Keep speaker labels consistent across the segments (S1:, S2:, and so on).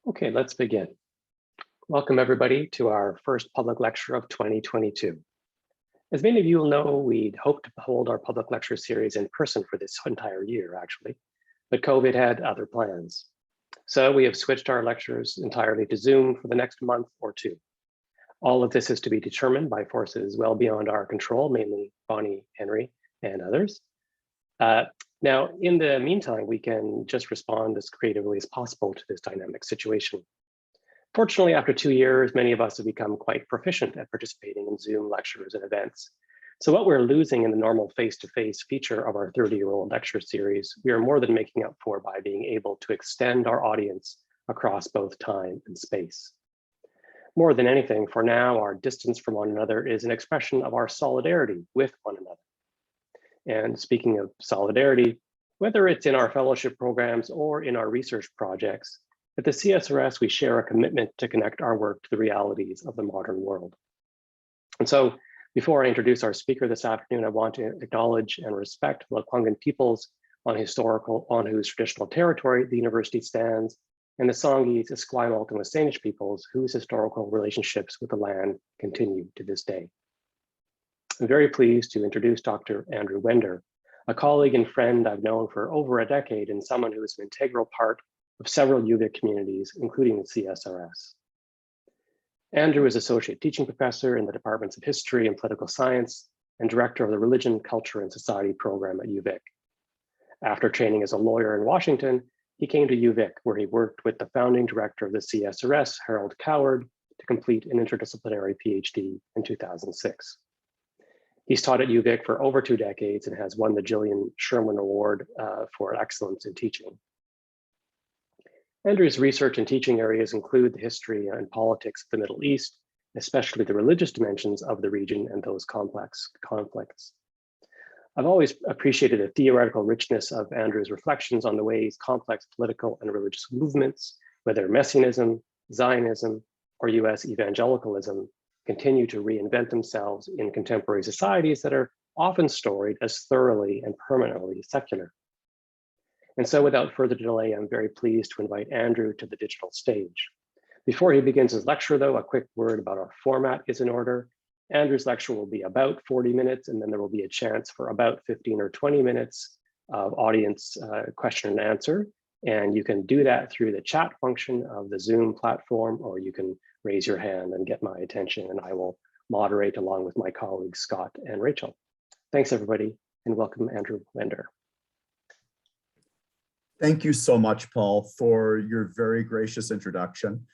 S1: Okay, let's begin. Welcome everybody to our first public lecture of 2022. As many of you will know, we'd hoped to hold our public lecture series in person for this entire year, actually, but COVID had other plans. So we have switched our lectures entirely to Zoom for the next month or two. All of this is to be determined by forces well beyond our control, mainly Bonnie, Henry, and others. Now, in the meantime, we can just respond as creatively as possible to this dynamic situation. Fortunately, after 2 years, many of us have become quite proficient at participating in Zoom lectures and events. So what we're losing in the normal face-to-face feature of our 30-year-old lecture series, we are more than making up for by being able to extend our audience across both time and space. More than anything, for now, our distance from one another is an expression of our solidarity with one another. And speaking of solidarity, whether it's in our fellowship programs or in our research projects, at the CSRS, we share a commitment to connect our work to the realities of the modern world. And so before I introduce our speaker this afternoon, I want to acknowledge and respect the Lekwungen peoples on whose traditional territory the university stands, and the Songhees, Esquimalt, and Wasanish peoples whose historical relationships with the land continue to this day. I'm very pleased to introduce Dr. Andrew Wender, a colleague and friend I've known for over a decade and someone who is an integral part of several UVic communities, including the CSRS. Andrew is Associate Teaching Professor in the Departments of History and Political Science and Director of the Religion, Culture, and Society program at UVic. After training as a lawyer in Washington, he came to UVic, where he worked with the founding director of the CSRS, Harold Coward, to complete an interdisciplinary PhD in 2006. He's taught at UVic for over 2 decades and has won the Gillian Sherman Award for excellence in teaching. Andrew's research and teaching areas include the history and politics of the Middle East, especially the religious dimensions of the region and those complex conflicts. I've always appreciated the theoretical richness of Andrew's reflections on the ways complex political and religious movements, whether Messianism, Zionism, or US evangelicalism, continue to reinvent themselves in contemporary societies that are often storied as thoroughly and permanently secular. And so without further delay, I'm very pleased to invite Andrew to the digital stage. Before he begins his lecture though, a quick word about our format is in order. Andrew's lecture will be about 40 minutes, and then there will be a chance for about 15 or 20 minutes of audience question and answer. And you can do that through the chat function of the Zoom platform, or you can raise your hand and get my attention, and I will moderate along with my colleagues, Scott and Rachel. Thanks everybody, and welcome Andrew Wender.
S2: Thank you so much, Paul, for your very gracious introduction.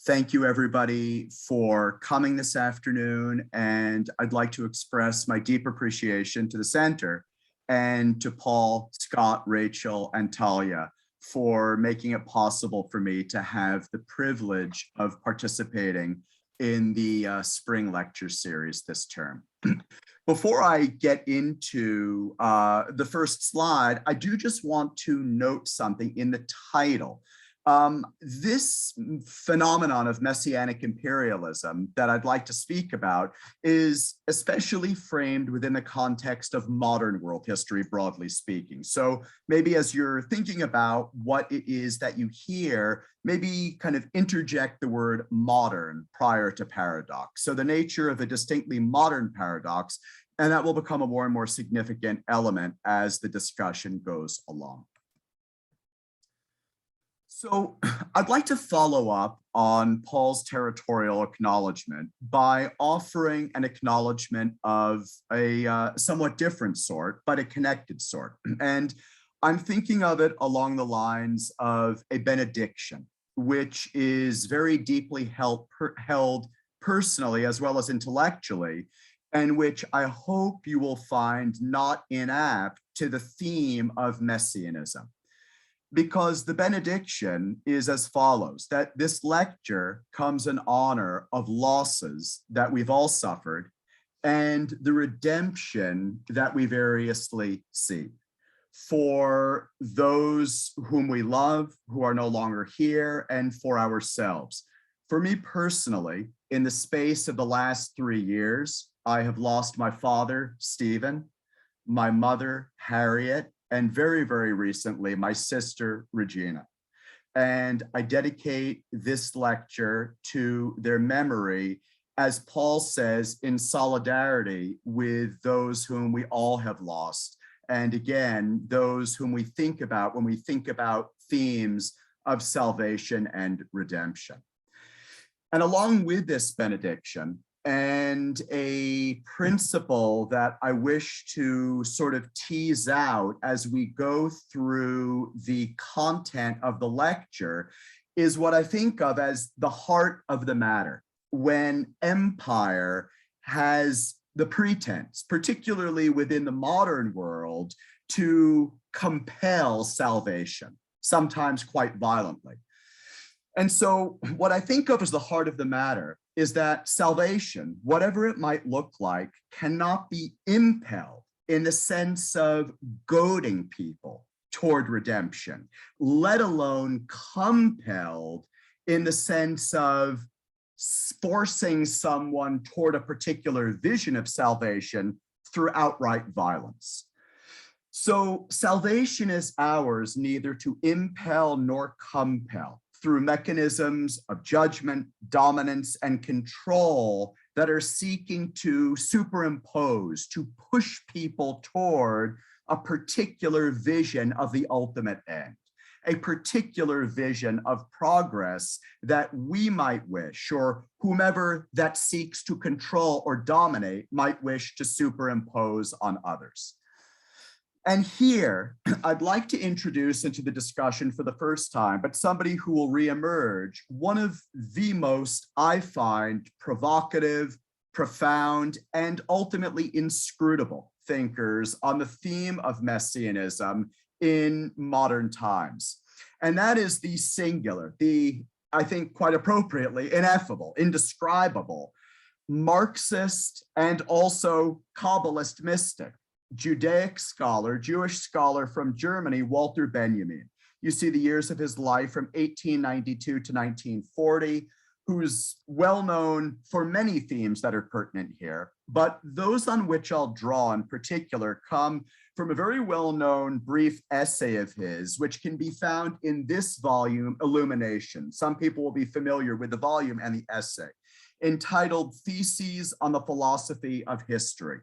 S2: Thank you everybody for coming this afternoon, and I'd like to express my deep appreciation to the center and to Paul, Scott, Rachel, and Talia for making it possible for me to have the privilege of participating in the spring lecture series this term. Before I get into the first slide, I do just want to note something in the title. This phenomenon of messianic imperialism that I'd like to speak about is especially framed within the context of modern world history, broadly speaking. So maybe as you're thinking about what it is that you hear, maybe kind of interject the word modern prior to paradox. So the nature of a distinctly modern paradox, and that will become a more and more significant element as the discussion goes along. So I'd like to follow up on Paul's territorial acknowledgement by offering an acknowledgement of a somewhat different sort, but a connected sort. And I'm thinking of it along the lines of a benediction, which is very deeply held personally as well as intellectually, and which I hope you will find not inapt to the theme of messianism. Because the benediction is as follows, that this lecture comes in honor of losses that we've all suffered and the redemption that we variously seek. For those whom we love, who are no longer here, and for ourselves. For me personally, in the space of the last 3 years, I have lost my father, Stephen, my mother, Harriet, and very, very recently, my sister, Regina. and I dedicate this lecture to their memory, as Paul says, in solidarity with those whom we all have lost. And again, those whom we think about when we think about themes of salvation and redemption. And along with this benediction, and a principle that I wish to sort of tease out as we go through the content of the lecture, is what I think of as the heart of the matter. When empire has the pretense, particularly within the modern world, to compel salvation, sometimes quite violently. And so what I think of as the heart of the matter is that salvation, whatever it might look like, cannot be impelled in the sense of goading people toward redemption, let alone compelled in the sense of forcing someone toward a particular vision of salvation through outright violence. So salvation is ours neither to impel nor compel through mechanisms of judgment, dominance, and control that are seeking to superimpose, to push people toward a particular vision of the ultimate end, a particular vision of progress that we might wish, or whomever that seeks to control or dominate might wish to superimpose on others. And here, I'd like to introduce into the discussion for the first time, but somebody who will reemerge, one of the most, I find, provocative, profound, and ultimately inscrutable thinkers on the theme of Messianism in modern times. And that is the singular, the, I think quite appropriately, ineffable, indescribable, Marxist and also Kabbalist mystic, Judaic scholar, Jewish scholar from Germany, Walter Benjamin. You see the years of his life from 1892 to 1940, who's well known for many themes that are pertinent here, but those on which I'll draw in particular come from a very well-known brief essay of his, which can be found in this volume, Illumination. Some people will be familiar with the volume and the essay, entitled Theses on the Philosophy of History,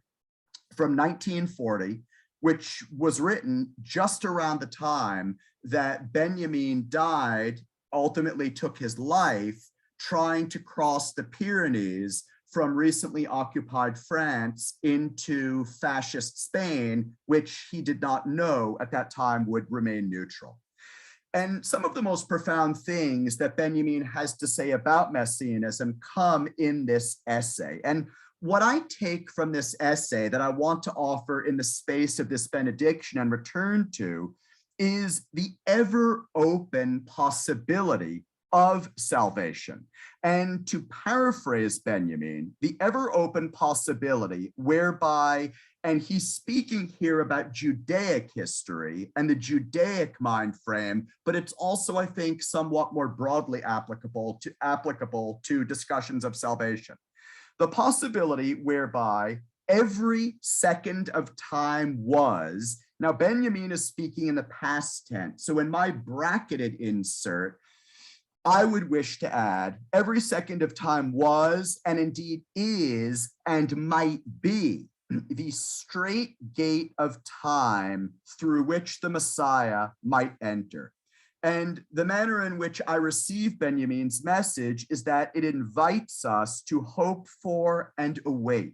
S2: from 1940, which was written just around the time that Benjamin died, ultimately took his life, trying to cross the Pyrenees from recently occupied France into fascist Spain, which he did not know at that time would remain neutral. And some of the most profound things that Benjamin has to say about Messianism come in this essay. And what I take from this essay that I want to offer in the space of this benediction and return to is the ever open possibility of salvation. And to paraphrase Benjamin, the ever open possibility whereby, and he's speaking here about Judaic history and the Judaic mind frame, but it's also, I think, somewhat more broadly applicable to discussions of salvation. The possibility whereby every second of time was, now Benjamin is speaking in the past tense, so in my bracketed insert, I would wish to add every second of time was, and indeed is, and might be the straight gate of time through which the Messiah might enter. And the manner in which I receive Benjamin's message is that it invites us to hope for and await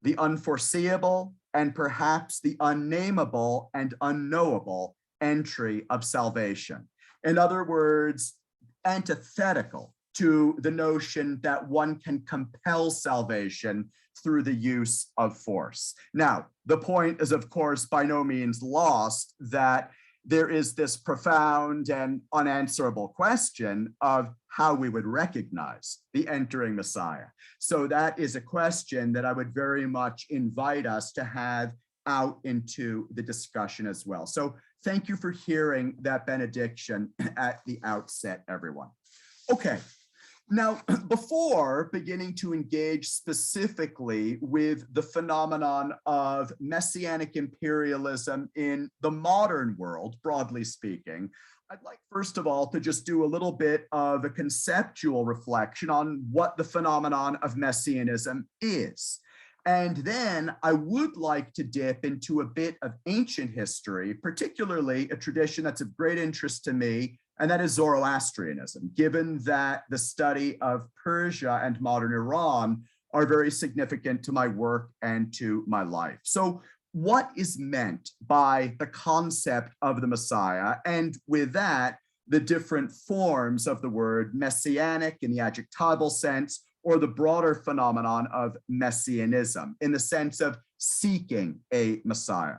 S2: the unforeseeable and perhaps the unnameable and unknowable entry of salvation. In other words, antithetical to the notion that one can compel salvation through the use of force. Now, the point is, of course, by no means lost that there is this profound and unanswerable question of how we would recognize the entering Messiah. So that is a question that I would very much invite us to have out into the discussion as well. So thank you for hearing that benediction at the outset, everyone. Okay, Now, before beginning to engage specifically with the phenomenon of messianic imperialism in the modern world, broadly speaking, I'd like, first of all, to just do a little bit of a conceptual reflection on what the phenomenon of messianism is. And then I would like to dip into a bit of ancient history, particularly a tradition that's of great interest to me, and that is Zoroastrianism, given that the study of Persia and modern Iran are very significant to my work and to my life. So what is meant by the concept of the Messiah? And with that, the different forms of the word messianic in the adjectival sense, or the broader phenomenon of messianism in the sense of seeking a Messiah.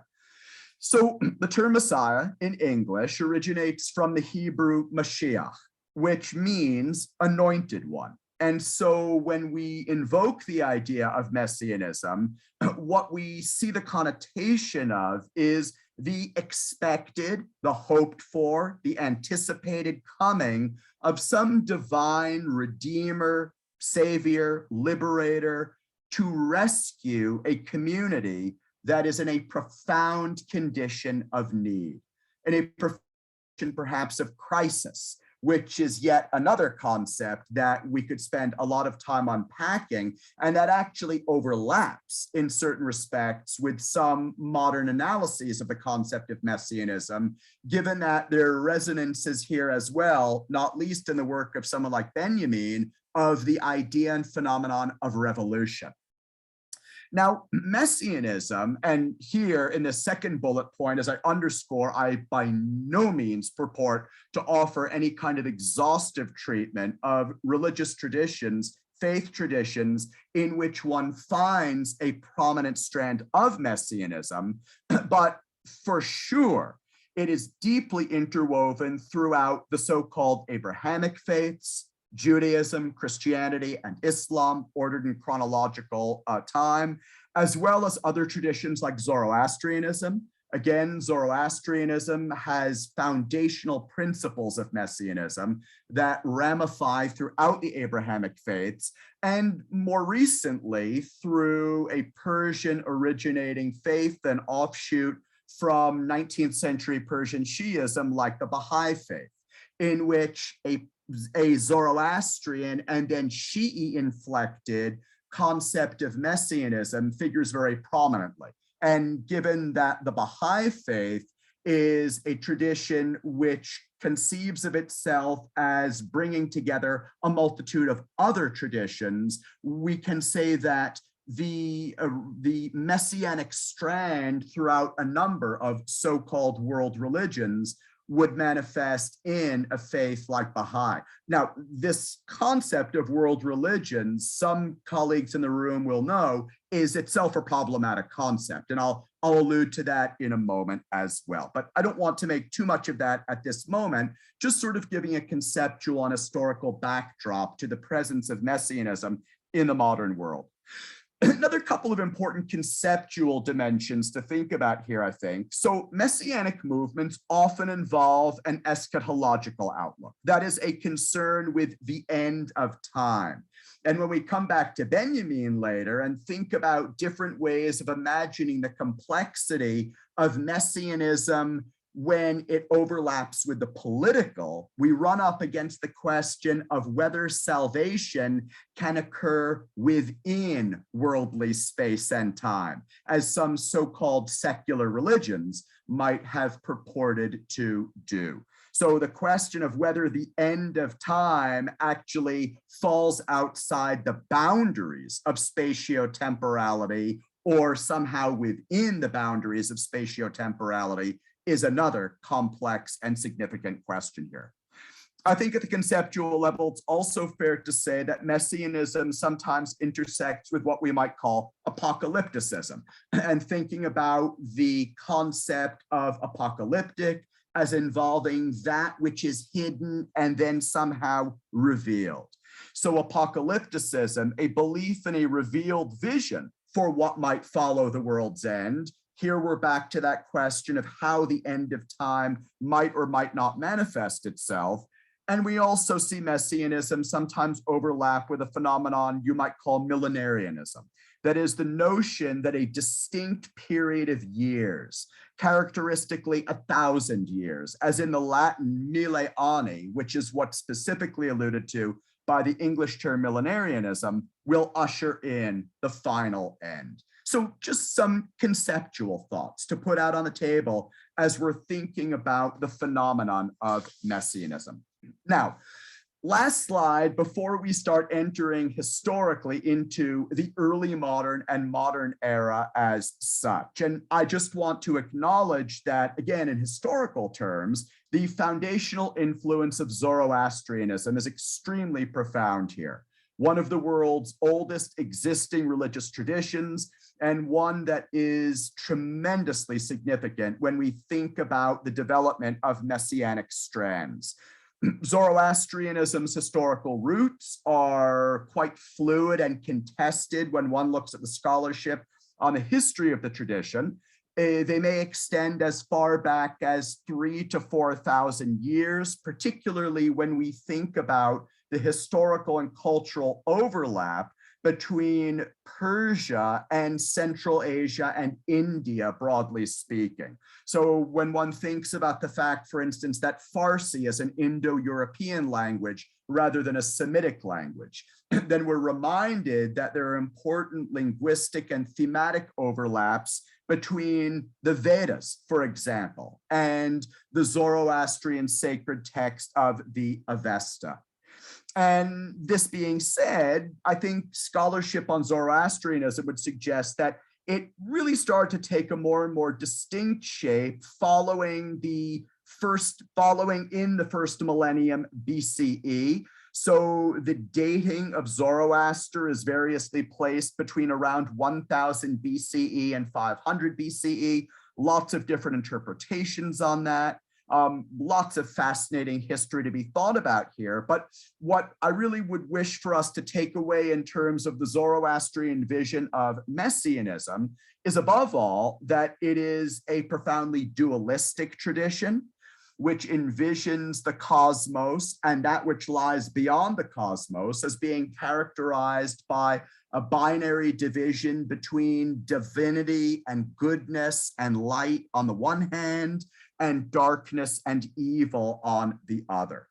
S2: So the term Messiah in English originates from the Hebrew Mashiach, which means anointed one. And so when we invoke the idea of messianism, what we see the connotation of is the expected, the hoped for, the anticipated coming of some divine redeemer, savior, liberator, to rescue a community that is in a profound condition of need, in a condition perhaps of crisis, which is yet another concept that we could spend a lot of time unpacking, and that actually overlaps in certain respects with some modern analyses of the concept of messianism, given that there are resonances here as well, not least in the work of someone like Benjamin, of the idea and phenomenon of revolution. Now, messianism, and here in the second bullet point, as I underscore, I by no means purport to offer any kind of exhaustive treatment of religious traditions, faith traditions, in which one finds a prominent strand of messianism, but for sure, it is deeply interwoven throughout the so-called Abrahamic faiths, Judaism, Christianity, and Islam, ordered in chronological time, as well as other traditions like Zoroastrianism. Again, Zoroastrianism has foundational principles of messianism that ramify throughout the Abrahamic faiths, and more recently, through a Persian originating faith and offshoot from 19th century Persian Shiism, like the Baha'i faith, in which a Zoroastrian and then Shi'i inflected concept of messianism figures very prominently. And given that the Baha'i faith is a tradition which conceives of itself as bringing together a multitude of other traditions, we can say that the messianic strand throughout a number of so-called world religions would manifest in a faith like Baha'i. Now, this concept of world religions, some colleagues in the room will know, is itself a problematic concept, and I'll allude to that in a moment as well. But I don't want to make too much of that at this moment, just sort of giving a conceptual and historical backdrop to the presence of messianism in the modern world. Another couple of important conceptual dimensions to think about here, I think. So messianic movements often involve an eschatological outlook. That is a concern with the end of time. And when we come back to Benjamin later and think about different ways of imagining the complexity of messianism when it overlaps with the political, we run up against the question of whether salvation can occur within worldly space and time, as some so-called secular religions might have purported to do. So the question of whether the end of time actually falls outside the boundaries of spatiotemporality or somehow within the boundaries of spatiotemporality is another complex and significant question here. I think at the conceptual level, it's also fair to say that messianism sometimes intersects with what we might call apocalypticism, and thinking about the concept of apocalyptic as involving that which is hidden and then somehow revealed. So apocalypticism, a belief in a revealed vision for what might follow the world's end. Here we're back to that question of how the end of time might or might not manifest itself. And we also see Messianism sometimes overlap with a phenomenon you might call Millenarianism. That is the notion that a distinct period of years, characteristically 1,000 years, as in the Latin mille anni, which is what's specifically alluded to by the English term millenarianism, will usher in the final end. So just some conceptual thoughts to put out on the table as we're thinking about the phenomenon of Messianism. Now, last slide before we start entering historically into the early modern and modern era as such. And I just want to acknowledge that, again, in historical terms, the foundational influence of Zoroastrianism is extremely profound here. One of the world's oldest existing religious traditions, and one that is tremendously significant when we think about the development of messianic strands. Zoroastrianism's historical roots are quite fluid and contested when one looks at the scholarship on the history of the tradition. They may extend as far back as 3,000 to 4,000 years, particularly when we think about the historical and cultural overlap between Persia and Central Asia and India, broadly speaking. So when one thinks about the fact, for instance, that Farsi is an Indo-European language rather than a Semitic language, then we're reminded that there are important linguistic and thematic overlaps between the Vedas, for example, and the Zoroastrian sacred text of the Avesta. And this being said, I think scholarship on Zoroastrianism would suggest that it really started to take a more and more distinct shape following in the first millennium BCE. So the dating of Zoroaster is variously placed between around 1000 BCE and 500 BCE. Lots of different interpretations on that. Lots of fascinating history to be thought about here. But what I really would wish for us to take away in terms of the Zoroastrian vision of Messianism is, above all, that it is a profoundly dualistic tradition, which envisions the cosmos and that which lies beyond the cosmos as being characterized by a binary division between divinity and goodness and light on the one hand, and darkness and evil on the other.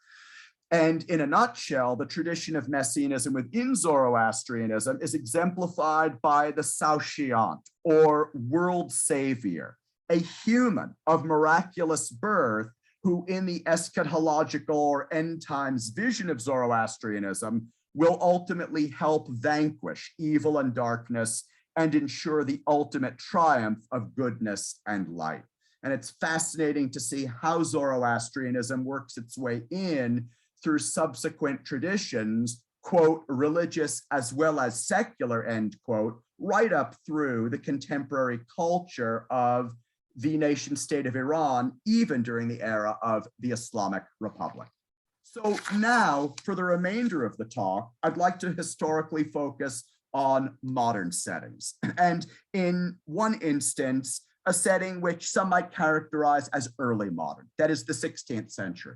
S2: And in a nutshell, the tradition of Messianism within Zoroastrianism is exemplified by the Saoshyant, or world savior, a human of miraculous birth who, in the eschatological or end times vision of Zoroastrianism, will ultimately help vanquish evil and darkness and ensure the ultimate triumph of goodness and light. And it's fascinating to see how Zoroastrianism works its way in through subsequent traditions, quote, religious as well as secular, end quote, right up through the contemporary culture of the nation state of Iran, even during the era of the Islamic Republic. So now, for the remainder of the talk, I'd like to historically focus on modern settings. And in one instance, a setting which some might characterize as early modern, that is the 16th century.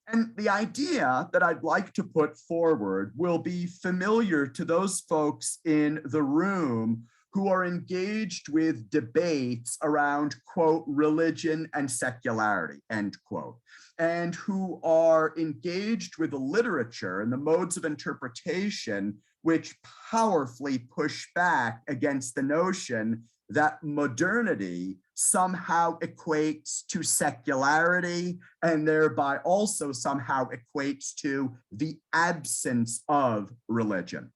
S2: And the idea that I'd like to put forward will be familiar to those folks in the room who are engaged with debates around, quote, religion and secularity, end quote, and who are engaged with the literature and the modes of interpretation which powerfully push back against the notion that modernity somehow equates to secularity and thereby also somehow equates to the absence of religion.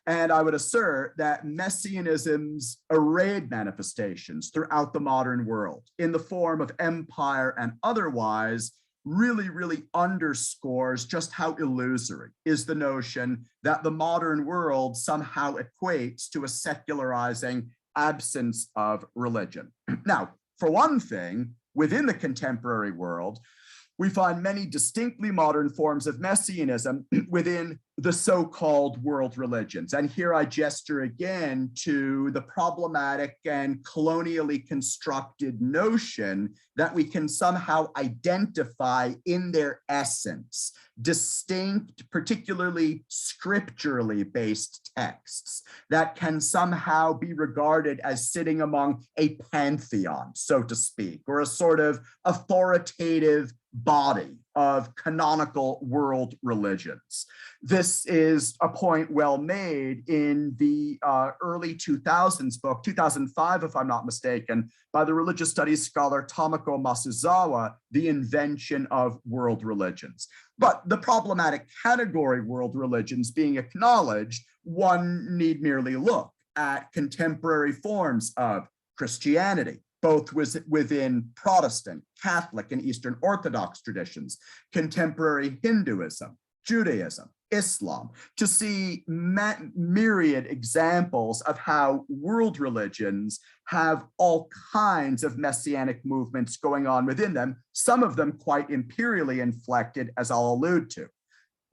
S2: And I would assert that Messianism's arrayed manifestations throughout the modern world in the form of empire and otherwise really underscores just how illusory is the notion that the modern world somehow equates to a secularizing absence of religion. Now, for one thing, within the contemporary world, we find many distinctly modern forms of Messianism within the so-called world religions. And here I gesture again to the problematic and colonially constructed notion that we can somehow identify in their essence distinct, particularly scripturally based texts that can somehow be regarded as sitting among a pantheon, so to speak, or a sort of authoritative body of canonical world religions. This is a point well made in the early 2000s book, 2005, if I'm not mistaken, by the religious studies scholar Tomoko Masuzawa, The Invention of World Religions. But the problematic category world religions being acknowledged, one need merely look at contemporary forms of Christianity, both within Protestant, Catholic, and Eastern Orthodox traditions, contemporary Hinduism, Judaism, Islam, to see myriad examples of how world religions have all kinds of messianic movements going on within them, some of them quite imperially inflected, as I'll allude to.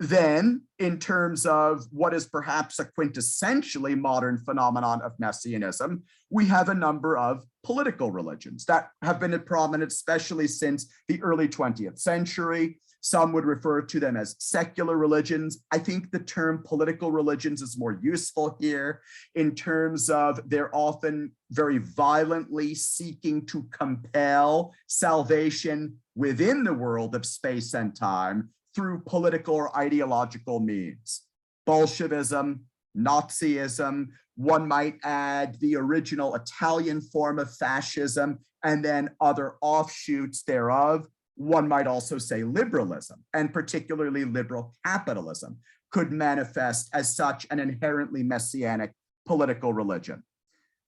S2: Then, in terms of what is perhaps a quintessentially modern phenomenon of Messianism, we have a number of political religions that have been prominent, especially since the early 20th century. Some would refer to them as secular religions. I think the term political religions is more useful here in terms of they're often very violently seeking to compel salvation within the world of space and time through political or ideological means. Bolshevism, Nazism, one might add the original Italian form of fascism, and then other offshoots thereof. One might also say liberalism, and particularly liberal capitalism, could manifest as such an inherently messianic political religion.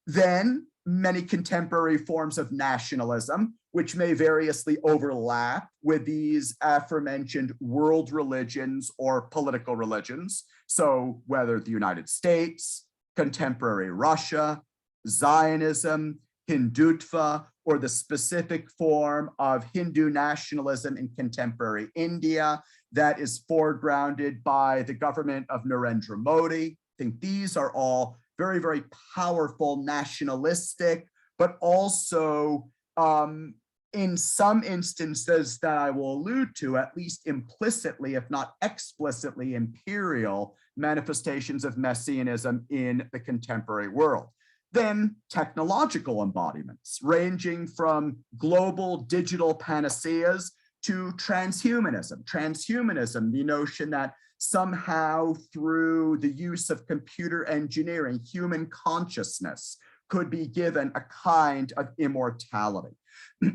S2: Then many contemporary forms of nationalism, which may variously overlap with these aforementioned world religions or political religions. So whether the United States, contemporary Russia, Zionism, Hindutva, or the specific form of Hindu nationalism in contemporary India that is foregrounded by the government of Narendra Modi. I think these are all very, very powerful nationalistic, but also in some instances that I will allude to, at least implicitly, if not explicitly, imperial manifestations of messianism in the contemporary world. Then technological embodiments, ranging from global digital panaceas to transhumanism. Transhumanism, the notion that somehow through the use of computer engineering, human consciousness could be given a kind of immortality.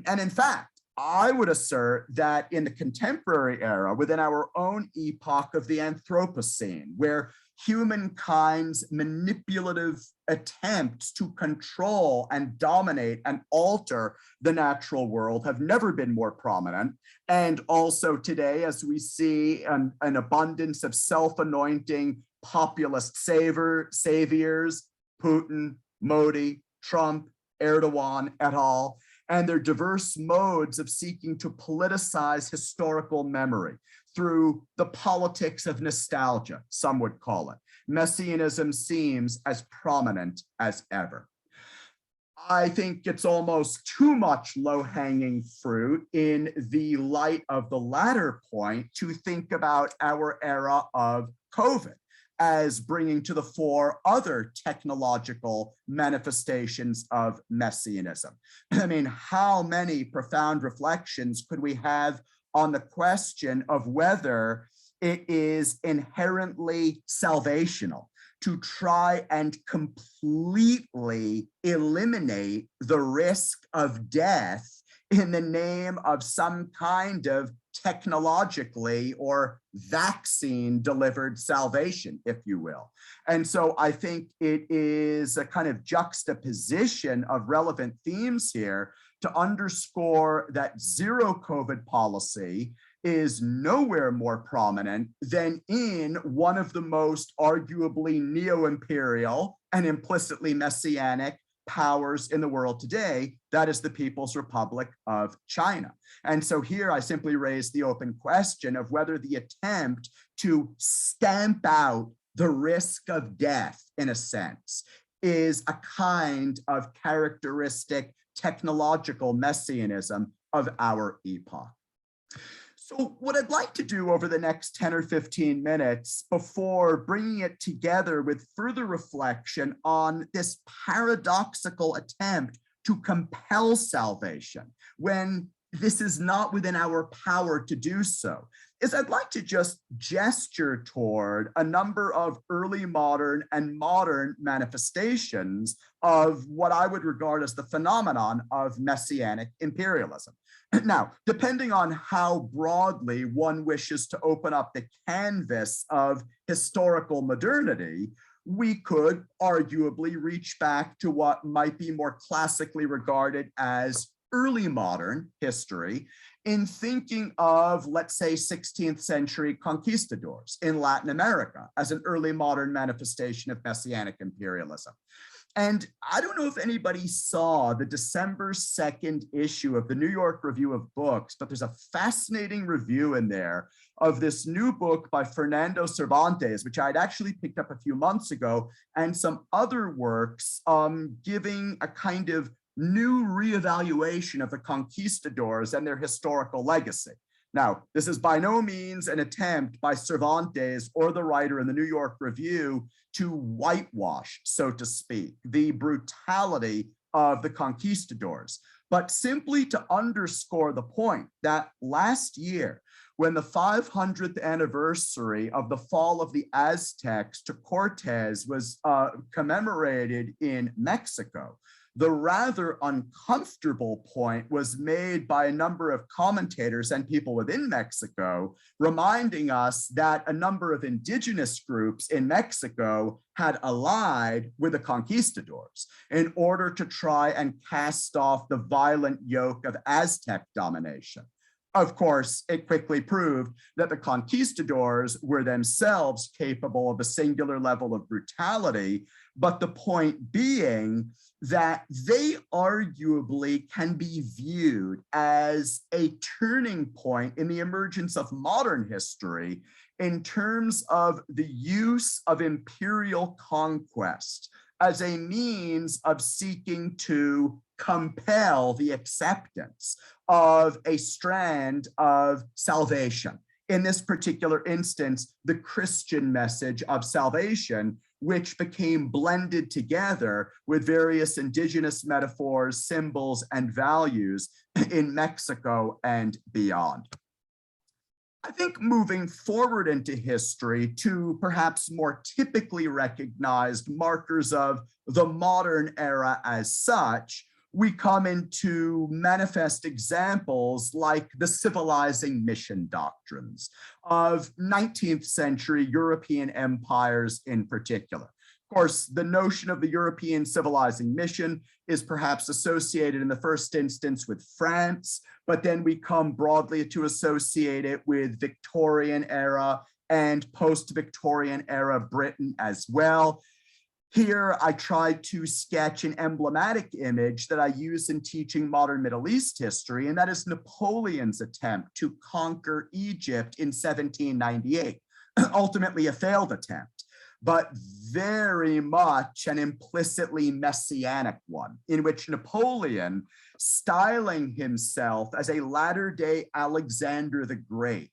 S2: And in fact, I would assert that in the contemporary era, within our own epoch of the Anthropocene, where humankind's manipulative attempts to control and dominate and alter the natural world have never been more prominent. And also today, as we see an abundance of self-anointing populist saviors, Putin, Modi, Trump, Erdogan, et al., and their diverse modes of seeking to politicize historical memory through the politics of nostalgia, some would call it. Messianism seems as prominent as ever. I think it's almost too much low-hanging fruit in the light of the latter point to think about our era of COVID as bringing to the fore other technological manifestations of messianism. I mean, how many profound reflections could we have on the question of whether it is inherently salvational to try and completely eliminate the risk of death in the name of some kind of technologically or vaccine delivered salvation, if you will. And so I think it is a kind of juxtaposition of relevant themes here to underscore that zero COVID policy is nowhere more prominent than in one of the most arguably neo-imperial and implicitly messianic powers in the world today, that is the People's Republic of China. And so here I simply raise the open question of whether the attempt to stamp out the risk of death, in a sense, is a kind of characteristic technological messianism of our epoch. So what I'd like to do over the next 10 or 15 minutes before bringing it together with further reflection on this paradoxical attempt to compel salvation when this is not within our power to do so, is I'd like to just gesture toward a number of early modern and modern manifestations of what I would regard as the phenomenon of messianic imperialism. Now, depending on how broadly one wishes to open up the canvas of historical modernity, we could arguably reach back to what might be more classically regarded as early modern history in thinking of, let's say, 16th century conquistadors in Latin America as an early modern manifestation of messianic imperialism. And I don't know if anybody saw the December 2nd issue of the New York Review of Books, but there's a fascinating review in there of this new book by Fernando Cervantes, which I'd actually picked up a few months ago, and some other works giving a kind of new reevaluation of the conquistadors and their historical legacy. Now, this is by no means an attempt by Cervantes or the writer in the New York Review to whitewash, so to speak, the brutality of the conquistadors, but simply to underscore the point that last year, when the 500th anniversary of the fall of the Aztecs to Cortes was commemorated in Mexico, the rather uncomfortable point was made by a number of commentators and people within Mexico, reminding us that a number of indigenous groups in Mexico had allied with the conquistadors in order to try and cast off the violent yoke of Aztec domination. Of course, it quickly proved that the conquistadors were themselves capable of a singular level of brutality, but the point being that they arguably can be viewed as a turning point in the emergence of modern history in terms of the use of imperial conquest as a means of seeking to compel the acceptance of a strand of salvation. In this particular instance, the Christian message of salvation, which became blended together with various indigenous metaphors, symbols, and values in Mexico and beyond. I think moving forward into history to perhaps more typically recognized markers of the modern era as such, we come into manifest examples like the civilizing mission doctrines of 19th century European empires in particular. Of course, the notion of the European civilizing mission is perhaps associated in the first instance with France, but then we come broadly to associate it with Victorian era and post-Victorian era Britain as well. Here, I tried to sketch an emblematic image that I use in teaching modern Middle East history, and that is Napoleon's attempt to conquer Egypt in 1798, ultimately a failed attempt, but very much an implicitly messianic one, in which Napoleon, styling himself as a latter-day Alexander the Great,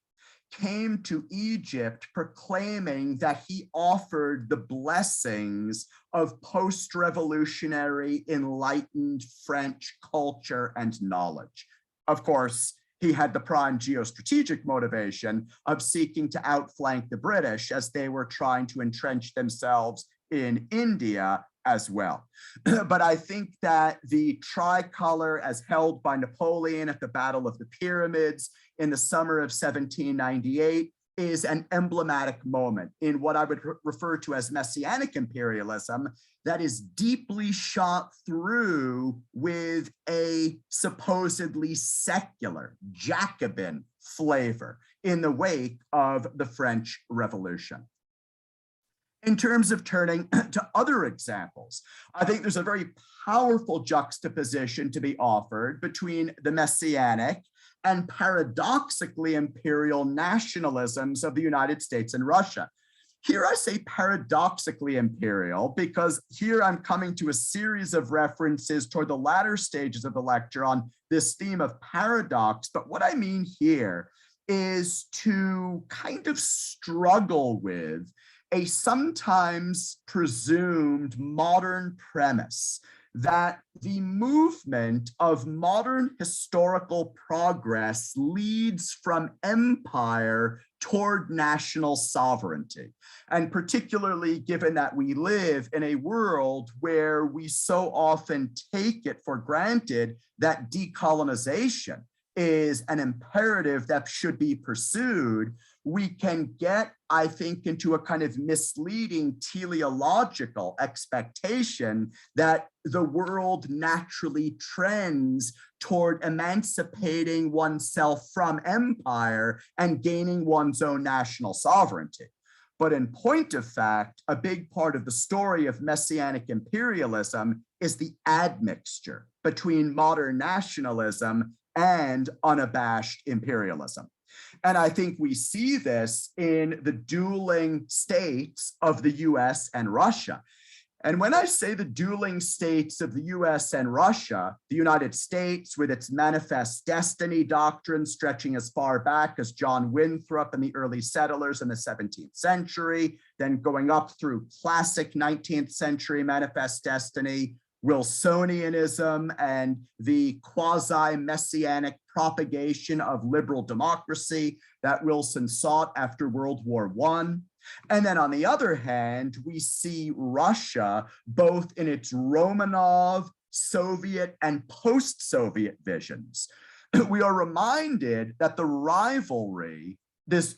S2: came to Egypt proclaiming that he offered the blessings of post-revolutionary enlightened French culture and knowledge. Of course, he had the prime geostrategic motivation of seeking to outflank the British as they were trying to entrench themselves in India as well. But I think that the tricolor as held by Napoleon at the Battle of the Pyramids in the summer of 1798 is an emblematic moment in what I would refer to as messianic imperialism that is deeply shot through with a supposedly secular Jacobin flavor in the wake of the French Revolution. In terms of turning to other examples, I think there's a very powerful juxtaposition to be offered between the Messianic and paradoxically imperial nationalisms of the United States and Russia. Here I say paradoxically imperial because here I'm coming to a series of references toward the latter stages of the lecture on this theme of paradox. But what I mean here is to kind of struggle with a sometimes presumed modern premise that the movement of modern historical progress leads from empire toward national sovereignty. And particularly given that we live in a world where we so often take it for granted that decolonization is an imperative that should be pursued, we can get, I think, into a kind of misleading teleological expectation that the world naturally trends toward emancipating oneself from empire and gaining one's own national sovereignty. But in point of fact, a big part of the story of Messianic imperialism is the admixture between modern nationalism and unabashed imperialism. And I think we see this in the dueling states of the US and Russia. And when I say the dueling states of the US and Russia, the United States with its manifest destiny doctrine stretching as far back as John Winthrop and the early settlers in the 17th century, then going up through classic 19th century manifest destiny, Wilsonianism and the quasi-messianic propagation of liberal democracy that Wilson sought after World War I. And then on the other hand, we see Russia both in its Romanov, Soviet, and post-Soviet visions. We are reminded that the rivalry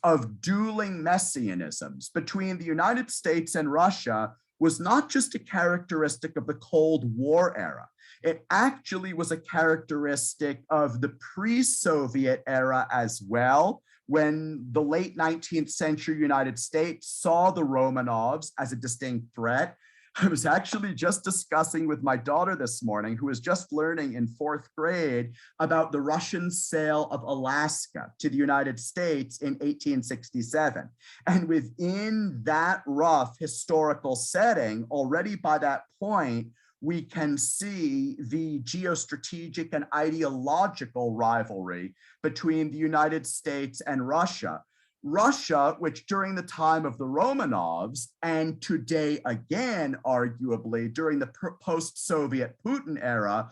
S2: of dueling messianisms between the United States and Russia was not just a characteristic of the Cold War era. It actually was a characteristic of the pre-Soviet era as well, when the late 19th century United States saw the Romanovs as a distinct threat. I was actually just discussing with my daughter this morning, who was just learning in 4th grade, about the Russian sale of Alaska to the United States in 1867. And within that rough historical setting, already by that point, we can see the geostrategic and ideological rivalry between the United States and Russia. Russia, which during the time of the Romanovs, and today again, arguably, during the post-Soviet Putin era,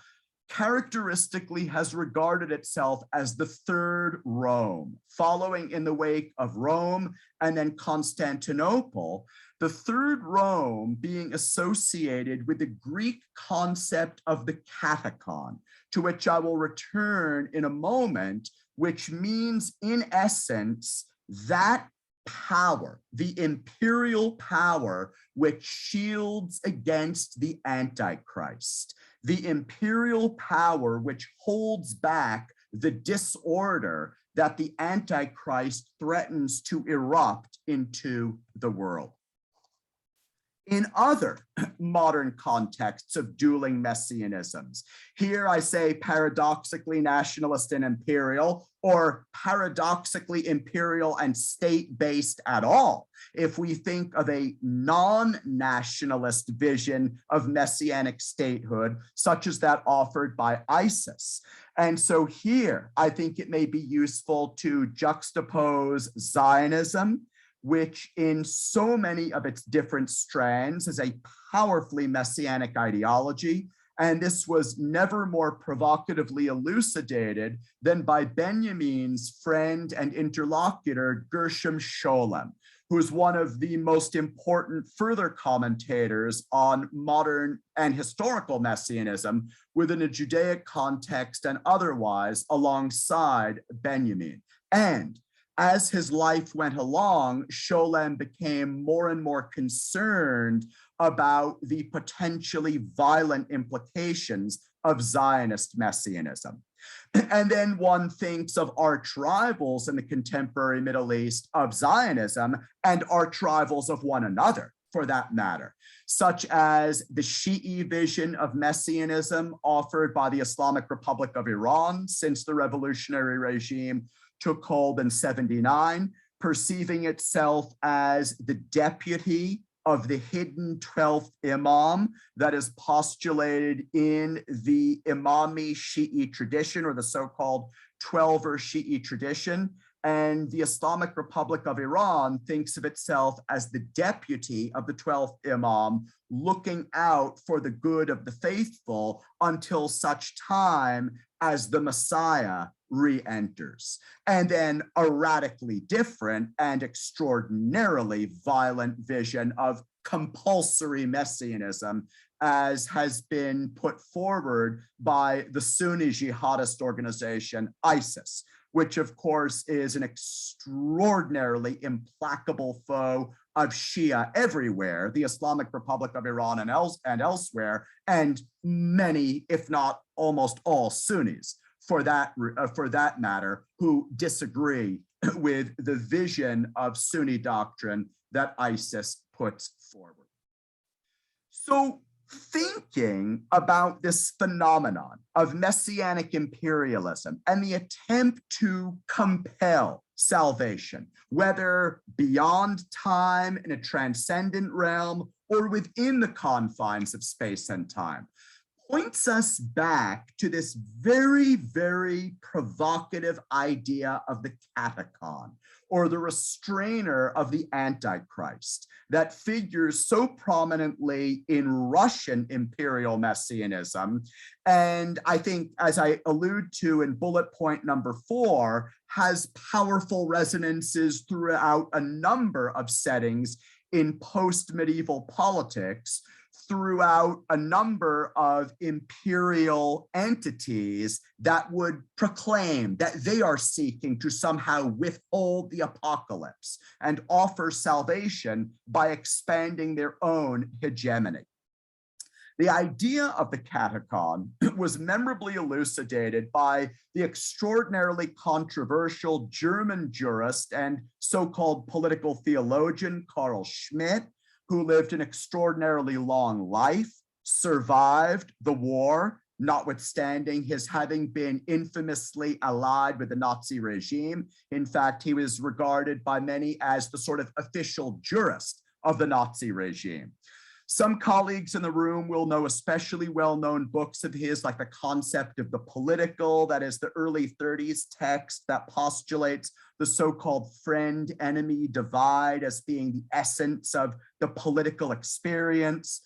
S2: characteristically has regarded itself as the third Rome, following in the wake of Rome and then Constantinople, the third Rome being associated with the Greek concept of the katechon, to which I will return in a moment, which means in essence, that power, the imperial power which shields against the Antichrist, the imperial power which holds back the disorder that the Antichrist threatens to erupt into the world. In other modern contexts of dueling messianisms, here I say paradoxically nationalist and imperial, or paradoxically imperial and state-based at all, if we think of a non-nationalist vision of messianic statehood, such as that offered by ISIS. And so here, I think it may be useful to juxtapose Zionism, which in so many of its different strands is a powerfully messianic ideology. And this was never more provocatively elucidated than by Benjamin's friend and interlocutor, Gershom Scholem, who is one of the most important further commentators on modern and historical messianism within a Judaic context and otherwise alongside Benjamin. And as his life went along, Scholem became more and more concerned about the potentially violent implications of Zionist messianism. And then one thinks of arch rivals in the contemporary Middle East of Zionism and arch rivals of one another. for that matter, such as the Shi'i vision of Messianism offered by the Islamic Republic of Iran since the revolutionary regime took hold in 79, perceiving itself as the deputy of the hidden 12th Imam that is postulated in the Imami Shi'i tradition, or the so-called 12er Shi'i tradition. And the Islamic Republic of Iran thinks of itself as the deputy of the 12th Imam, looking out for the good of the faithful until such time as the Messiah re-enters. And then a radically different and extraordinarily violent vision of compulsory messianism, as has been put forward by the Sunni jihadist organization ISIS, which of course is an extraordinarily implacable foe of Shia everywhere, the Islamic Republic of Iran and elsewhere, and many, if not almost all, Sunnis, for that matter, who disagree with the vision of Sunni doctrine that ISIS puts forward. So thinking about this phenomenon of messianic imperialism and the attempt to compel salvation, whether beyond time in a transcendent realm or within the confines of space and time, points us back to this very, very provocative idea of the catechon, or the restrainer of the Antichrist, that figures so prominently in Russian imperial messianism. And I think, as I allude to in bullet point number 4, has powerful resonances throughout a number of settings in post-medieval politics, throughout a number of imperial entities that would proclaim that they are seeking to somehow withhold the apocalypse and offer salvation by expanding their own hegemony. The idea of the catechon was memorably elucidated by the extraordinarily controversial German jurist and so-called political theologian Carl Schmitt, who lived an extraordinarily long life, survived the war, notwithstanding his having been infamously allied with the Nazi regime. In fact, he was regarded by many as the sort of official jurist of the Nazi regime. Some colleagues in the room will know especially well-known books of his, like The Concept of the Political, that is the early 30s text that postulates the so-called friend-enemy divide as being the essence of the political experience.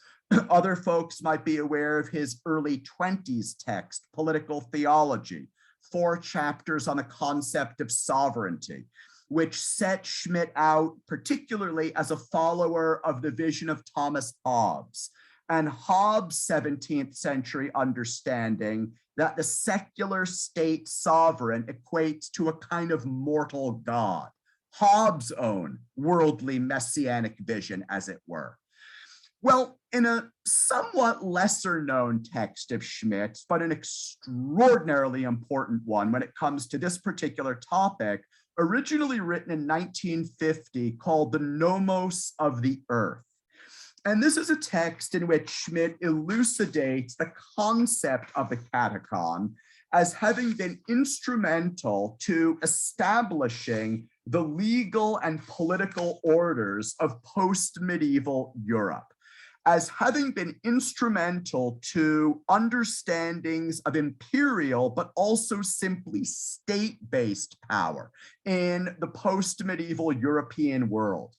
S2: Other folks might be aware of his early 20s text, Political Theology, 4 chapters on the concept of sovereignty, which set Schmitt out particularly as a follower of the vision of Thomas Hobbes, and Hobbes' 17th century understanding that the secular state sovereign equates to a kind of mortal god, Hobbes' own worldly messianic vision, as it were. Well, in a somewhat lesser known text of Schmitt's, but an extraordinarily important one when it comes to this particular topic, originally written in 1950, called The Nomos of the Earth. And this is a text in which Schmitt elucidates the concept of the catechon as having been instrumental to establishing the legal and political orders of post-medieval Europe, as having been instrumental to understandings of imperial, but also simply state-based power in the post-medieval European world.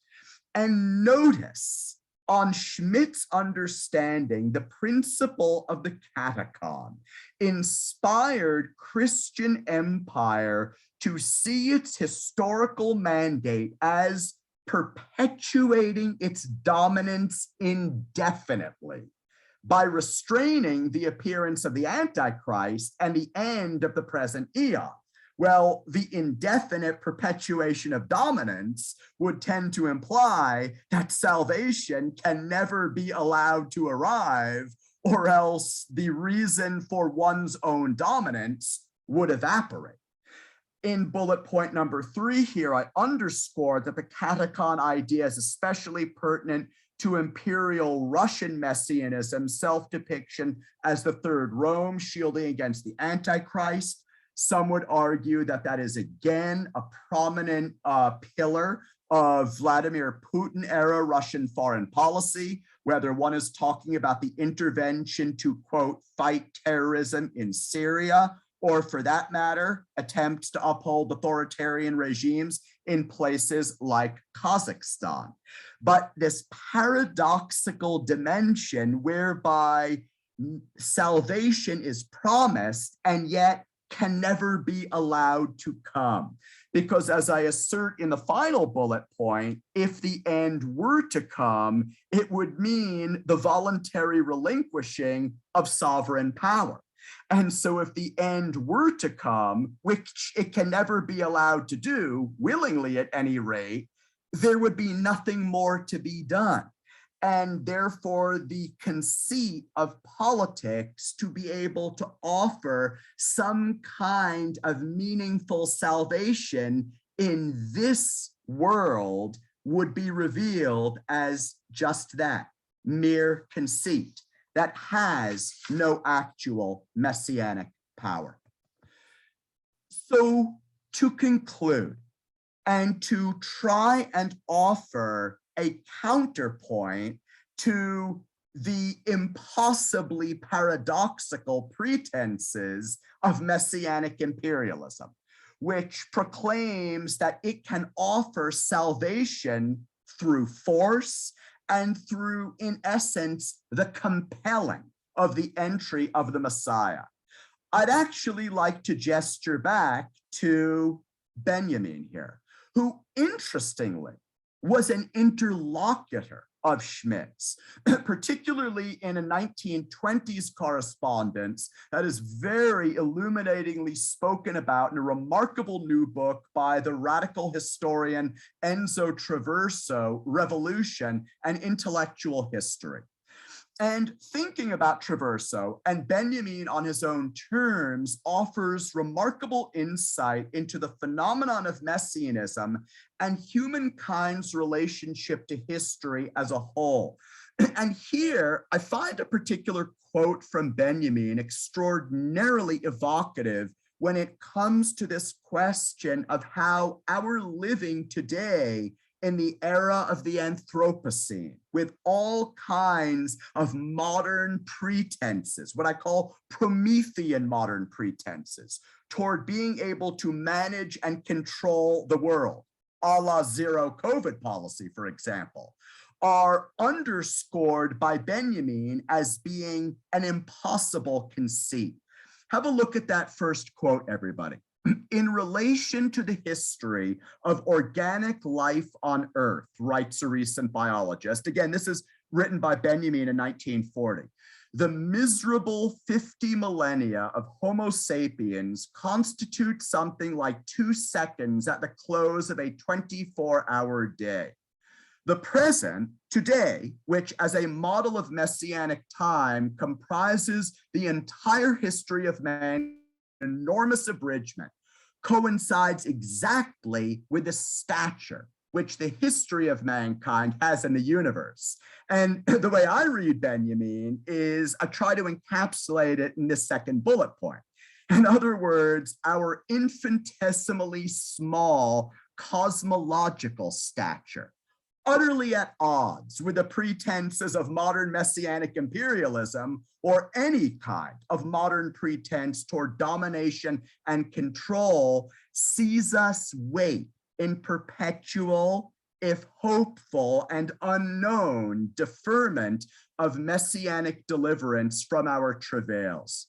S2: And notice, on Schmitt's understanding, the principle of the catechon inspired Christian empire to see its historical mandate as perpetuating its dominance indefinitely by restraining the appearance of the Antichrist and the end of the present eon. Well, the indefinite perpetuation of dominance would tend to imply that salvation can never be allowed to arrive, or else the reason for one's own dominance would evaporate. In bullet point number 3 here, I underscored that the catechon idea is especially pertinent to imperial Russian messianism, self-depiction as the third Rome shielding against the Antichrist. Some would argue that that is again a prominent pillar of Vladimir Putin era Russian foreign policy, whether one is talking about the intervention to, quote, fight terrorism in Syria, or for that matter, attempts to uphold authoritarian regimes in places like Kazakhstan. But this paradoxical dimension whereby salvation is promised and yet can never be allowed to come. Because as I assert in the final bullet point, if the end were to come, it would mean the voluntary relinquishing of sovereign power. And so if the end were to come, which it can never be allowed to do, willingly at any rate, there would be nothing more to be done. And therefore, the conceit of politics to be able to offer some kind of meaningful salvation in this world would be revealed as just that, mere conceit that has no actual messianic power. So to conclude, and to try and offer a counterpoint to the impossibly paradoxical pretenses of messianic imperialism, which proclaims that it can offer salvation through force and through, in essence, the compelling of the entry of the Messiah. I'd actually like to gesture back to Benjamin here, who interestingly was an interlocutor of Schmidt's, particularly in a 1920s correspondence that is very illuminatingly spoken about in a remarkable new book by the radical historian Enzo Traverso, Revolution and Intellectual History. And thinking about Traverso and Benjamin on his own terms offers remarkable insight into the phenomenon of messianism and humankind's relationship to history as a whole. And here I find a particular quote from Benjamin extraordinarily evocative when it comes to this question of how our living today in the era of the Anthropocene, with all kinds of modern pretenses, what I call Promethean modern pretenses, toward being able to manage and control the world, a la zero COVID policy, for example, are underscored by Benjamin as being an impossible conceit. Have a look at that first quote, everybody. In relation to the history of organic life on Earth, writes a recent biologist. Again, this is written by Benjamin in 1940. The miserable 50 millennia of Homo sapiens constitute something like 2 seconds at the close of a 24-hour day. The present, today, which as a model of messianic time comprises the entire history of man, enormous abridgment, coincides exactly with the stature which the history of mankind has in the universe. And the way I read Benjamin is I try to encapsulate it in this second bullet point. In other words, our infinitesimally small cosmological stature, utterly at odds with the pretenses of modern messianic imperialism or any kind of modern pretense toward domination and control, sees us wait in perpetual, if hopeful and unknown, deferment of messianic deliverance from our travails.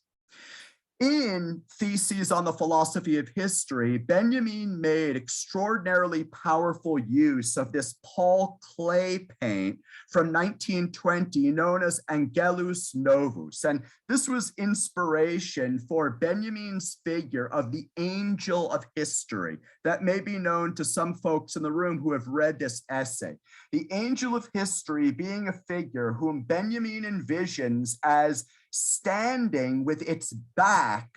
S2: In Theses on the Philosophy of History, Benjamin made extraordinarily powerful use of this Paul Klee paint from 1920 known as Angelus Novus. And this was inspiration for Benjamin's figure of the angel of history that may be known to some folks in the room who have read this essay. The angel of history being a figure whom Benjamin envisions as standing with its back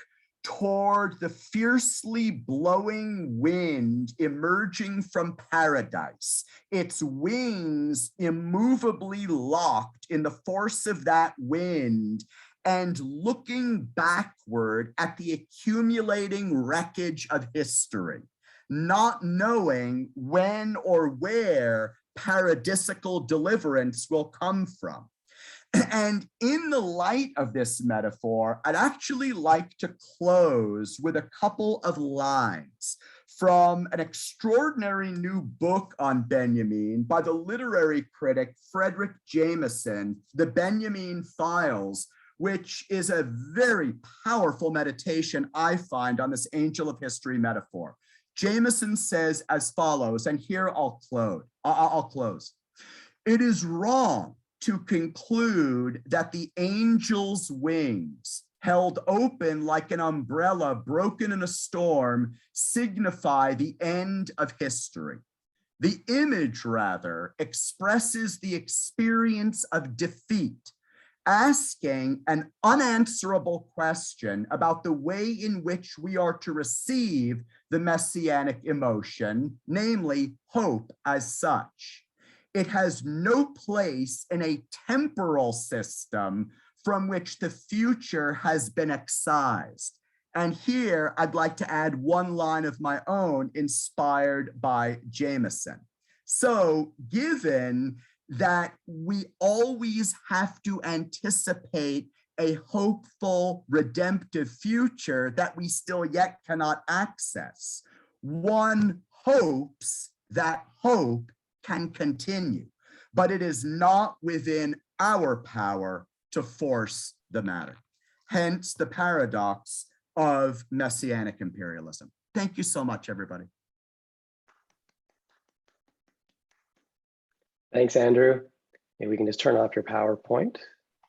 S2: toward the fiercely blowing wind emerging from paradise, its wings immovably locked in the force of that wind, and looking backward at the accumulating wreckage of history, not knowing when or where paradisical deliverance will come from. And in the light of this metaphor, I'd actually like to close with a couple of lines from an extraordinary new book on Benjamin by the literary critic Frederick Jameson, The Benjamin Files, which is a very powerful meditation, I find, on this angel of history metaphor. Jameson says as follows, and here I'll close. It is wrong to conclude that the angel's wings, held open like an umbrella broken in a storm, signify the end of history. The image, rather, expresses the experience of defeat, asking an unanswerable question about the way in which we are to receive the messianic emotion, namely hope as such. It has no place in a temporal system from which the future has been excised. And here I'd like to add one line of my own inspired by Jameson. So given that we always have to anticipate a hopeful, redemptive future that we still yet cannot access, one hopes that hope can continue, but it is not within our power to force the matter. Hence the paradox of messianic imperialism. Thank you so much, everybody.
S1: Thanks, Andrew. Maybe we can just turn off your PowerPoint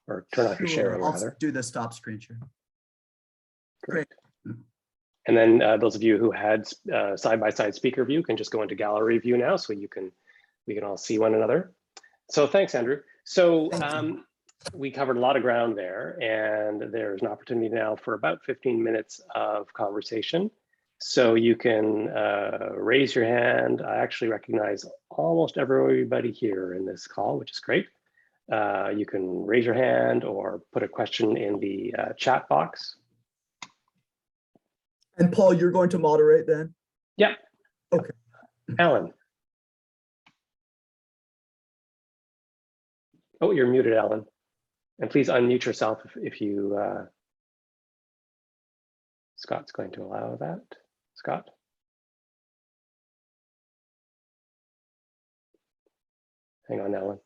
S1: or turn off your sharing, rather.
S2: I'll do the stop screen share.
S1: Great. And then those of you who had side-by-side speaker view can just go into gallery view now, so we can all see one another. So thanks, Andrew. So we covered a lot of ground there, and there's an opportunity now for about 15 minutes of conversation. So you can raise your hand. I actually recognize almost everybody here in this call, which is great. You can raise your hand or put a question in the chat box.
S2: And Paul, you're going to moderate then?
S1: Yeah.
S2: Okay.
S1: Alan. Oh, you're muted, Alan. And please unmute yourself if you, Scott's going to allow that. Scott? Hang on, Alan.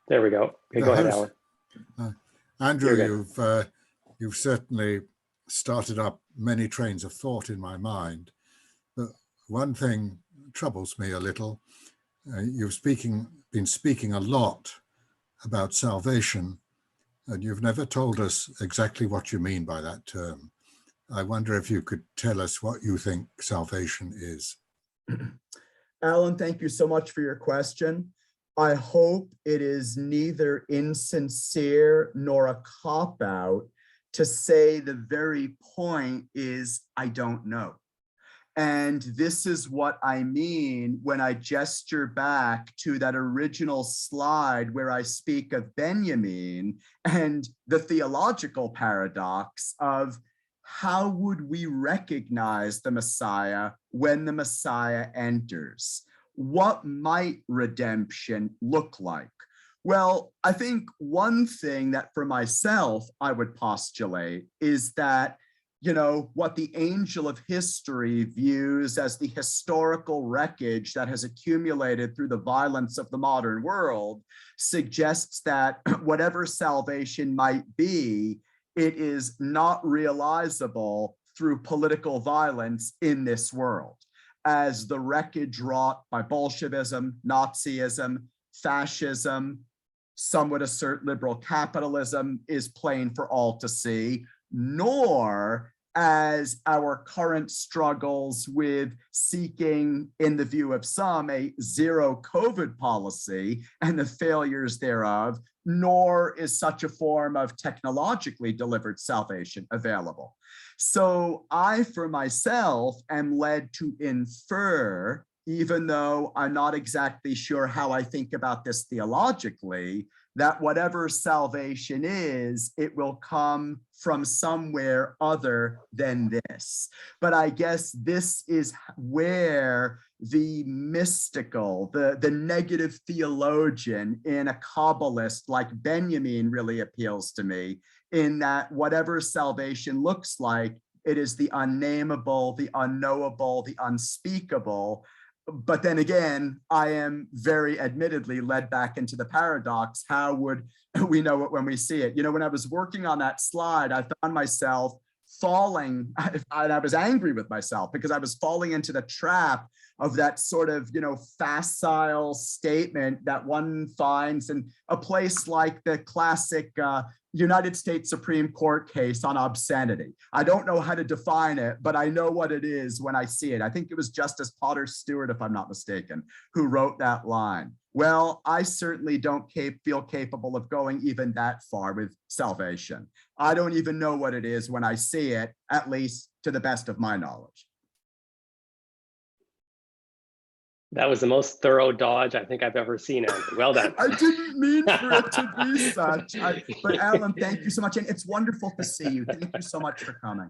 S1: There we go. Okay, go ahead, Alan.
S3: Andrew, you've certainly started up many trains of thought in my mind. But one thing troubles me a little. You've been speaking a lot about salvation, and you've never told us exactly what you mean by that term. I wonder if you could tell us what you think salvation is.
S2: Alan, thank you so much for your question. I hope it is neither insincere nor a cop-out to say the very point is, I don't know. And this is what I mean when I gesture back to that original slide where I speak of Benjamin and the theological paradox of how would we recognize the Messiah when the Messiah enters? What might redemption look like? Well, I think one thing that for myself I would postulate is that, you know, what the angel of history views as the historical wreckage that has accumulated through the violence of the modern world suggests that whatever salvation might be, it is not realizable through political violence in this world, as the wreckage wrought by Bolshevism, Nazism, fascism, some would assert liberal capitalism is plain for all to see, nor as our current struggles with seeking, in the view of some, a zero COVID policy and the failures thereof, nor is such a form of technologically delivered salvation available. So I, for myself, am led to infer, even though I'm not exactly sure how I think about this theologically, that whatever salvation is, it will come from somewhere other than this. But I guess this is where the mystical, the negative theologian in a Kabbalist like Benjamin really appeals to me, in that whatever salvation looks like, it is the unnameable, the unknowable, the unspeakable. But then again, I am very admittedly led back into the paradox. How would we know it when we see it? You know, when I was working on that slide, I found myself falling, and I was angry with myself because I was falling into the trap of that sort of, you know, facile statement that one finds in a place like the classic United States Supreme Court case on obscenity. I don't know how to define it, but I know what it is when I see it. I think it was Justice Potter Stewart, if I'm not mistaken, who wrote that line. Well, I certainly don't feel capable of going even that far with salvation. I don't even know what it is when I see it, at least to the best of my knowledge.
S1: That was the most thorough dodge I think I've ever seen, Andrew. Well done.
S2: I didn't mean for it to be such. But Alan, thank you so much. And it's wonderful to see you. Thank you so much for coming.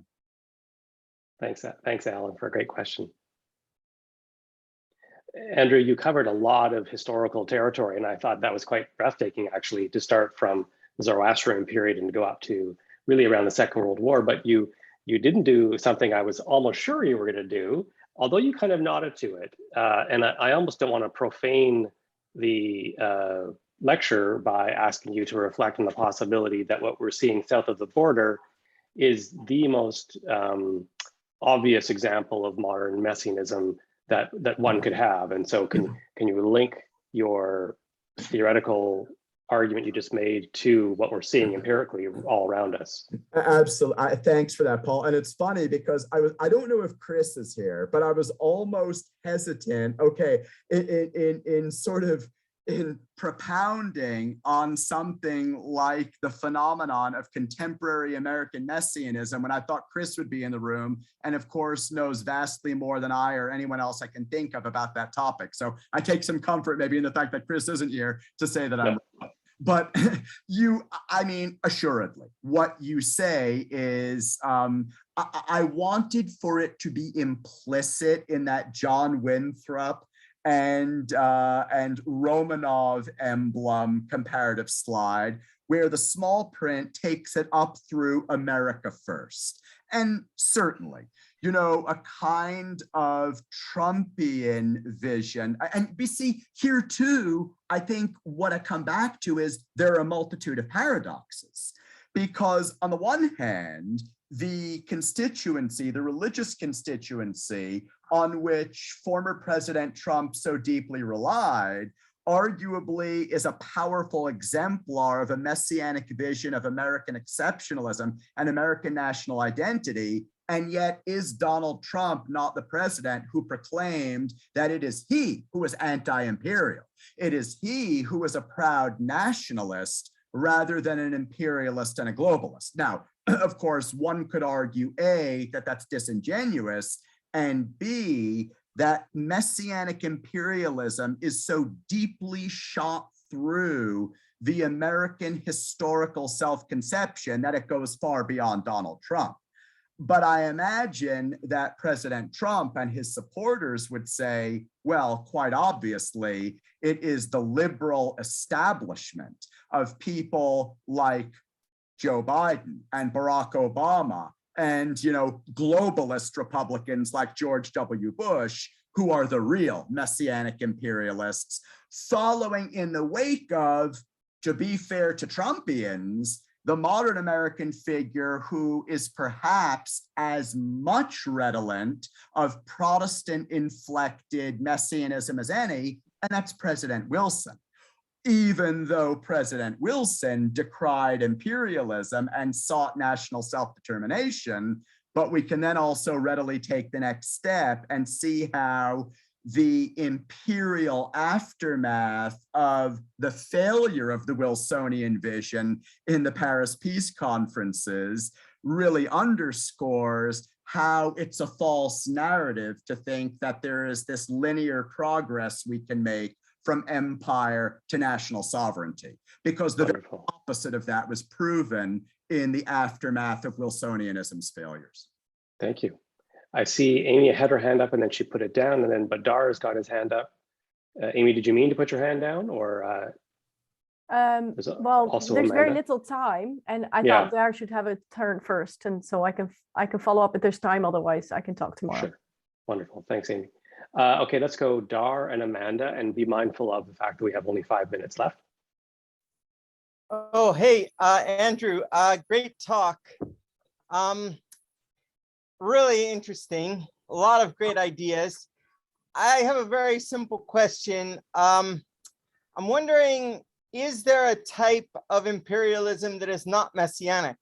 S1: Thanks, Alan, for a great question. Andrew, you covered a lot of historical territory, and I thought that was quite breathtaking, actually, to start from the Zoroastrian period and go up to really around the Second World War. But you didn't do something I was almost sure you were going to do, although you kind of nodded to it. And I almost don't want to profane the lecture by asking you to reflect on the possibility that what we're seeing south of the border is the most obvious example of modern Messianism that one could have. And so can you link your theoretical argument you just made to what we're seeing empirically all around us?
S2: Absolutely. Thanks for that, Paul. And it's funny because I don't know if Chris is here, but I was almost hesitant, okay, in propounding on something like the phenomenon of contemporary American Messianism when I thought Chris would be in the room, and of course knows vastly more than I or anyone else I can think of about that topic. So I take some comfort maybe in the fact that Chris isn't here to say that I'm wrong. But I mean, assuredly, what you say is, I wanted for it to be implicit in that John Winthrop and Romanov emblem comparative slide, where the small print takes it up through America first. And certainly, you know, a kind of Trumpian vision. And we see here too, I think what I come back to is there are a multitude of paradoxes. Because on the one hand, the constituency, the religious constituency on which former President Trump so deeply relied, arguably is a powerful exemplar of a messianic vision of American exceptionalism and American national identity. And yet is Donald Trump not the president who proclaimed that it is he who is anti-imperial? It is he who is a proud nationalist rather than an imperialist and a globalist. Now, of course, one could argue A, that that's disingenuous, and B, that messianic imperialism is so deeply shot through the American historical self-conception that it goes far beyond Donald Trump. But I imagine that President Trump and his supporters would say, well, quite obviously, it is the liberal establishment of people like Joe Biden and Barack Obama and, you know, globalist Republicans like George W. Bush, who are the real messianic imperialists, following in the wake of, to be fair to Trumpians, the modern American figure who is perhaps as much redolent of Protestant-inflected messianism as any, and that's President Wilson. Even though President Wilson decried imperialism and sought national self-determination, but we can then also readily take the next step and see how the imperial aftermath of the failure of the Wilsonian vision in the Paris peace conferences really underscores how it's a false narrative to think that there is this linear progress we can make from empire to national sovereignty, because the very opposite of that was proven in the aftermath of Wilsonianism's failures.
S1: Thank you. I see Amy had her hand up and then she put it down, and then Badar's got his hand up. Amy, did you mean to put your hand down, or?
S4: Well, there's very little time, and I thought Dar should have a turn first, and so I can follow up if there's time. Otherwise, I can talk tomorrow. Sure.
S1: Wonderful. Thanks, Amy. Okay, let's go Dar and Amanda, and be mindful of the fact that we have only 5 minutes left.
S5: Oh, hey, Andrew, great talk. Really interesting. A lot of great ideas. I have a very simple question. I'm wondering, is there a type of imperialism that is not messianic?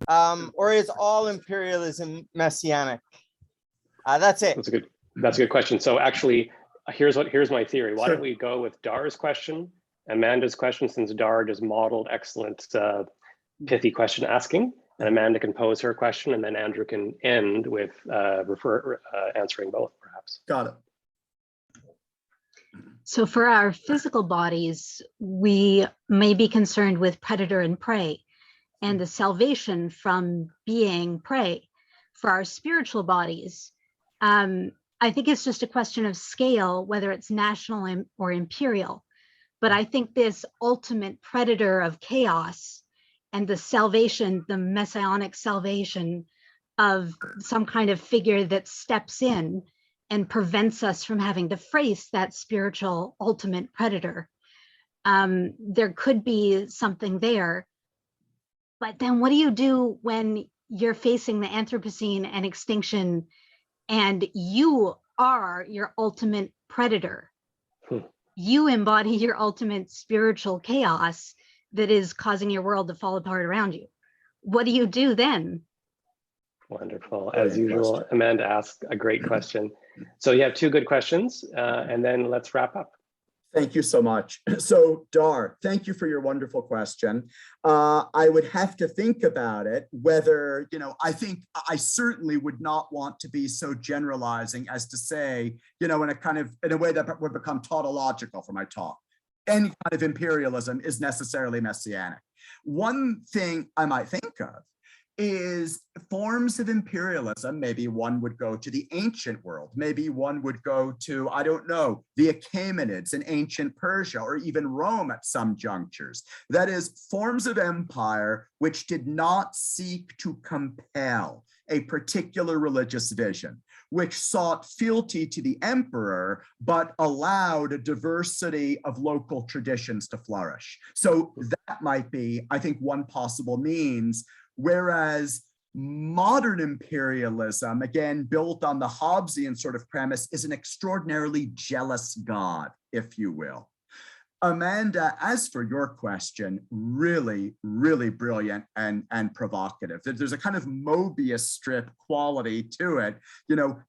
S5: Or is all imperialism messianic? That's it.
S1: That's a good question. So actually, here's my theory. Why don't we go with Dar's question, Amanda's question, since Dar just modeled excellent pithy question asking, and Amanda can pose her question, and then Andrew can end with answering both, perhaps.
S2: Got it.
S6: So for our physical bodies, we may be concerned with predator and prey and the salvation from being prey. For our spiritual bodies, I think it's just a question of scale, whether it's national or imperial. But I think this ultimate predator of chaos and the salvation, the messianic salvation of some kind of figure that steps in and prevents us from having to face that spiritual ultimate predator. There could be something there. But then what do you do when you're facing the Anthropocene and extinction and you are your ultimate predator? You embody your ultimate spiritual chaos that is causing your world to fall apart around you. What do you do then?
S1: Wonderful. As usual, Amanda asked a great question. So you have 2 good questions, and then let's wrap up.
S2: Thank you so much. So Dar, thank you for your wonderful question. I would have to think about it, whether, I think I certainly would not want to be so generalizing as to say, in a way that would become tautological for my talk. Any kind of imperialism is necessarily messianic. One thing I might think of is forms of imperialism. Maybe one would go to the ancient world. Maybe one would go to, I don't know, the Achaemenids in ancient Persia, or even Rome at some junctures. That is, forms of empire which did not seek to compel a particular religious vision, which sought fealty to the emperor, but allowed a diversity of local traditions to flourish. So that might be, I think, one possible means. Whereas modern imperialism, again, built on the Hobbesian sort of premise, is an extraordinarily jealous God, if you will. Amanda, as for your question, really, really brilliant and provocative. There's a kind of Mobius strip quality to it.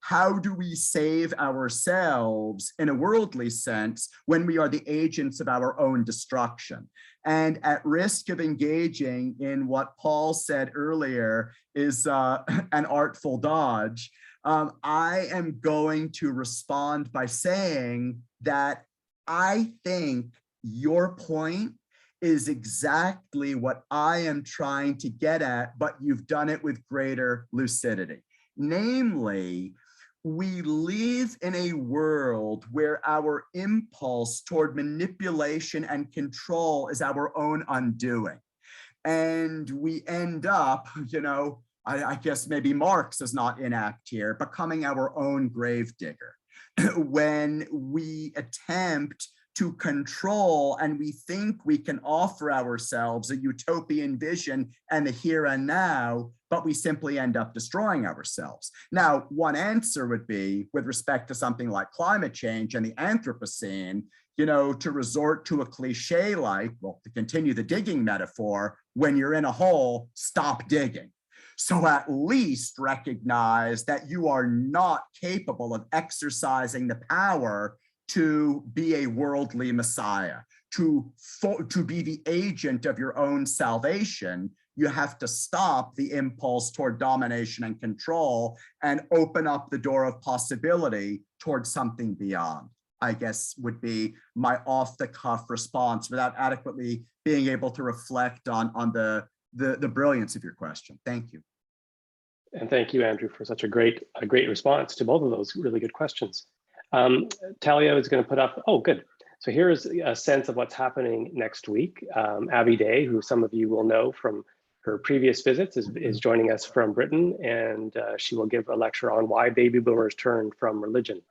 S2: How do we save ourselves in a worldly sense when we are the agents of our own destruction? And at risk of engaging in what Paul said earlier is an artful dodge, I am going to respond by saying that I think your point is exactly what I am trying to get at, but you've done it with greater lucidity. Namely, we live in a world where our impulse toward manipulation and control is our own undoing. And we end up, I guess maybe Marx is not inapt here, becoming our own gravedigger. When we attempt to control and we think we can offer ourselves a utopian vision and the here and now, but we simply end up destroying ourselves. Now, one answer would be, with respect to something like climate change and the Anthropocene, to resort to a cliche like, well, to continue the digging metaphor, when you're in a hole, stop digging. So at least recognize that you are not capable of exercising the power to be a worldly Messiah, to be the agent of your own salvation. You have to stop the impulse toward domination and control and open up the door of possibility towards something beyond, I guess would be my off-the-cuff response without adequately being able to reflect on the brilliance of your question. Thank you.
S1: And thank you, Andrew, for such a great response to both of those really good questions. Talia is going to put up, oh, good. So here's a sense of what's happening next week. Abby Day, who some of you will know from her previous visits, is joining us from Britain, and she will give a lecture on why baby boomers turned from religion.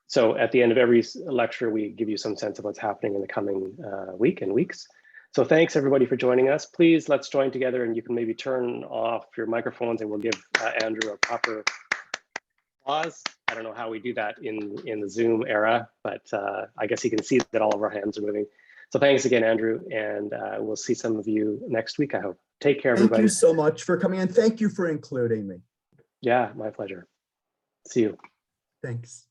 S1: So at the end of every lecture, we give you some sense of what's happening in the coming week and weeks. So thanks everybody for joining us. Please, let's join together, and you can maybe turn off your microphones and we'll give Andrew a proper applause. I don't know how we do that in the Zoom era, but I guess he can see that all of our hands are moving. So thanks again, Andrew, and we'll see some of you next week, I hope. Take care, everybody.
S2: Thank you so much for coming, and thank you for including me.
S1: Yeah, my pleasure. See you.
S2: Thanks.